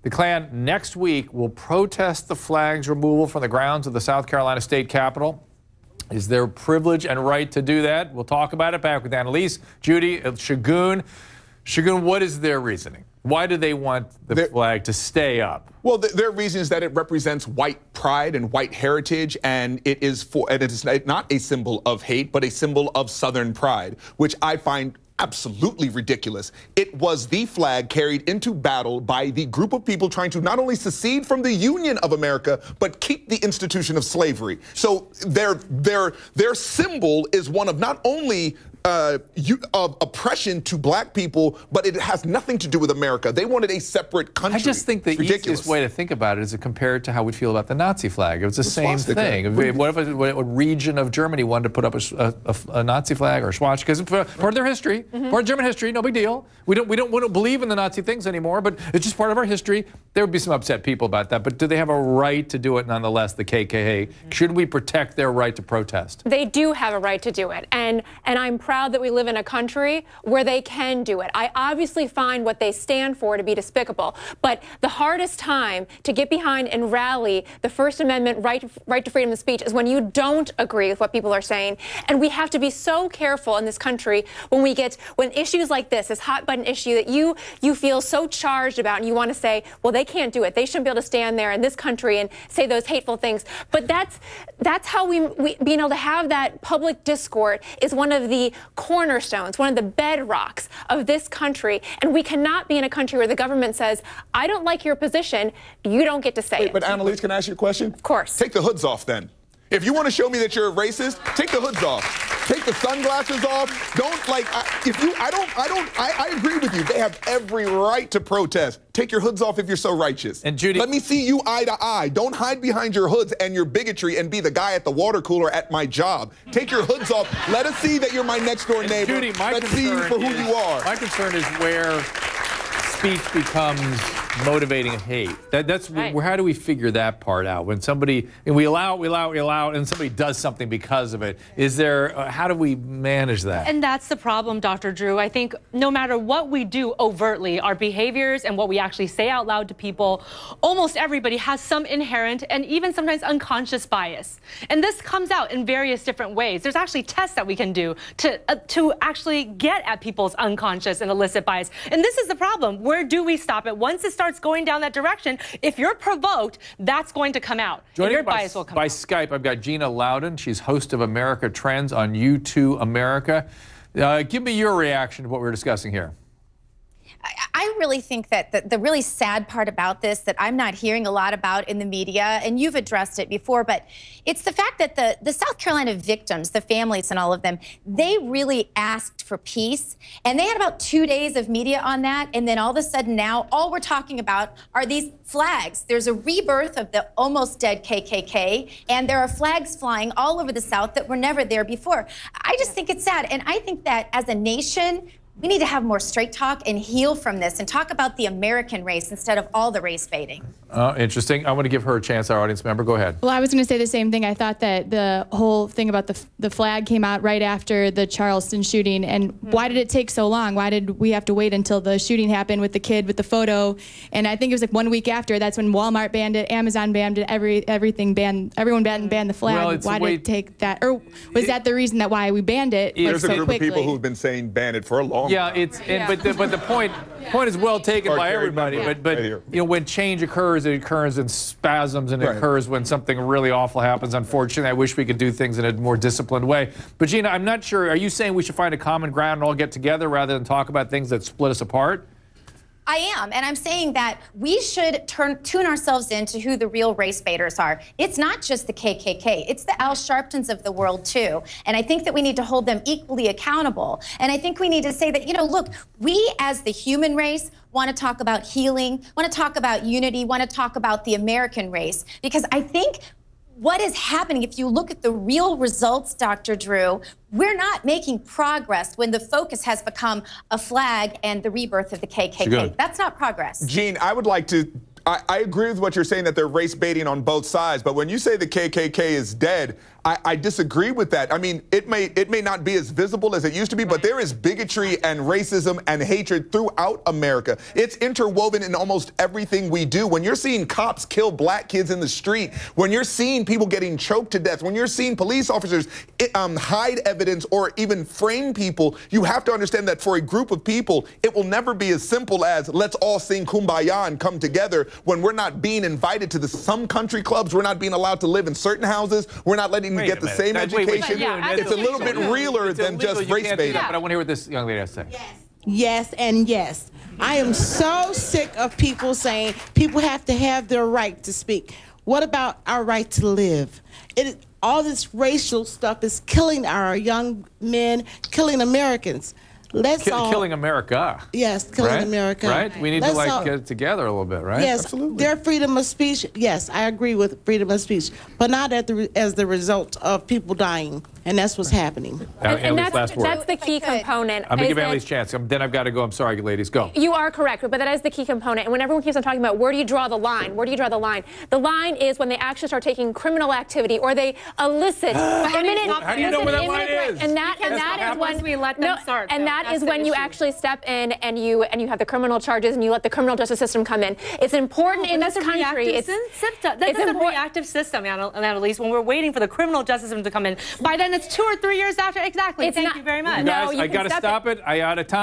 The Klan next week will protest the flag's removal from the grounds of the South Carolina State Capitol. Is their privilege and right to do that? We'll talk about it. Back with Annalise, Judy, Shagun. Shagun, what is their reasoning? Why do they want the flag to stay up? Well, their reason is that it represents white pride and white heritage, and it is not a symbol of hate, but a symbol of Southern pride, which I find absolutely ridiculous. It was the flag carried into battle by the group of people trying to not only secede from the Union of America, but keep the institution of slavery. So their symbol is one of not only of oppression to black people, but it has nothing to do with America. They wanted a separate country. I just think the easiest way to think about it is to compare it to how we feel about the Nazi flag. It was the same thing. What if a region of Germany wanted to put up a Nazi flag or a swastika? Because part of their history, part of German history, no big deal. We don't believe in the Nazi things anymore, but it's just part of our history. There would be some upset people about that, but do they have a right to do it nonetheless, the KKK? Should we protect their right to protest? They do have a right to do it, and I'm proud that we live in a country where they can do it. I obviously find what they stand for to be despicable, but the hardest time to get behind and rally the First Amendment right to freedom of speech is when you don't agree with what people are saying. And we have to be so careful in this country when issues like this hot button issue that you feel so charged about, and you want to say, well, they can't do it. They shouldn't be able to stand there in this country and say those hateful things. But that's how we being able to have that public discourse is one of the cornerstones, one of the bedrocks of this country. And we cannot be in a country where the government says, I don't like your position, you don't get to say it. But Annalise, can I ask you a question? Of course. Take the hoods off then. If you want to show me that you're a racist, take the hoods off. Take the sunglasses off. Don't I agree with you. They have every right to protest. Take your hoods off if you're so righteous. And Judy, let me see you eye to eye. Don't hide behind your hoods and your bigotry and be the guy at the water cooler at my job. Take your hoods off. Let us see that you're my next door neighbor. Judy, let's see you for who you are. My concern is where speech becomes motivating hate. That's right. How do we figure that part out? When somebody, and we allow, and somebody does something because of it, is there, how do we manage that? And that's the problem, Dr. Drew. I think no matter what we do overtly, our behaviors and what we actually say out loud to people, almost everybody has some inherent and even sometimes unconscious bias. And this comes out in various different ways. There's actually tests that we can do to actually get at people's unconscious and illicit bias. And this is the problem. Where do we stop it? Once it starts going down that direction, if you're provoked, that's going to come out. Joining your bias will come by out. Skype, I've got Gina Loudon. She's host of America Trends on U2 America. Give me your reaction to what we're discussing here. I really think that the really sad part about this that I'm not hearing a lot about in the media, and you've addressed it before, but it's the fact that the South Carolina victims, the families and all of them, they really asked for peace. And they had about 2 days of media on that. And then all of a sudden now, all we're talking about are these flags. There's a rebirth of the almost dead KKK. And there are flags flying all over the South that were never there before. I just think it's sad. And I think that as a nation, we need to have more straight talk and heal from this and talk about the American race instead of all the race baiting. Interesting. I want to give her a chance, our audience member. Go ahead. Well, I was going to say the same thing. I thought that the whole thing about the flag came out right after the Charleston shooting. And why did it take so long? Why did we have to wait until the shooting happened with the kid with the photo? And I think it was like 1 week after. That's when Walmart banned it, Amazon banned it, everything banned. Everyone banned the flag. Well, why did it take that? Or was that the reason that why we banned it? There's like, a so group quickly? of people who've been saying ban it for a long time. But the point is well taken by everybody. But you know, when change occurs, it occurs in spasms, and it occurs when something really awful happens. Unfortunately, I wish we could do things in a more disciplined way. But Gina, I'm not sure. Are you saying we should find a common ground and all get together rather than talk about things that split us apart? I am, and I'm saying that we should tune ourselves into who the real race baiters are. It's not just the KKK, it's the Al Sharptons of the world too. And I think that we need to hold them equally accountable. And I think we need to say that, you know, look, we as the human race want to talk about healing, want to talk about unity, want to talk about the American race, because I think what is happening, if you look at the real results, Dr. Drew, we're not making progress when the focus has become a flag and the rebirth of the KKK. That's not progress. Gene, I would like to, I agree with what you're saying, that they're race baiting on both sides, but when you say the KKK is dead, I disagree with that. I mean, it may not be as visible as it used to be, but there is bigotry and racism and hatred throughout America. It's interwoven in almost everything we do. When you're seeing cops kill black kids in the street, when you're seeing people getting choked to death, when you're seeing police officers hide evidence or even frame people, you have to understand that for a group of people, it will never be as simple as let's all sing Kumbaya and come together when we're not being invited to some country clubs, we're not being allowed to live in certain houses, we're not letting you get the same education. It's a little bit realer than just race baiting. But I want to hear what this young lady has to say. Yes and yes. I am so sick of people saying people have to have their right to speak. What about our right to live? All this racial stuff is killing our young men, killing Americans. Killing America. Yes, killing America. Right? We need to get it together a little bit, right? Yes, absolutely. Their freedom of speech, yes, I agree with freedom of speech, but not as the result of people dying. And that's what's happening. And that's the key component. I'm going to give Annalise a chance. Then I've got to go. I'm sorry, ladies. Go. You are correct, but that is the key component. And when everyone keeps on talking about where do you draw the line, where do you draw the line? The line is when they actually start taking criminal activity or they elicit imminent. How do you know where that line is? And that is when we let them start. And that is when you actually step in and you have the criminal charges and you let the criminal justice system come in. It's important in this country. That's a reactive system, Annalise. When we're waiting for the criminal justice system to come in, by then it's 2 or 3 years after. Exactly. Thank you very much. Guys, I got to stop it. I out of time.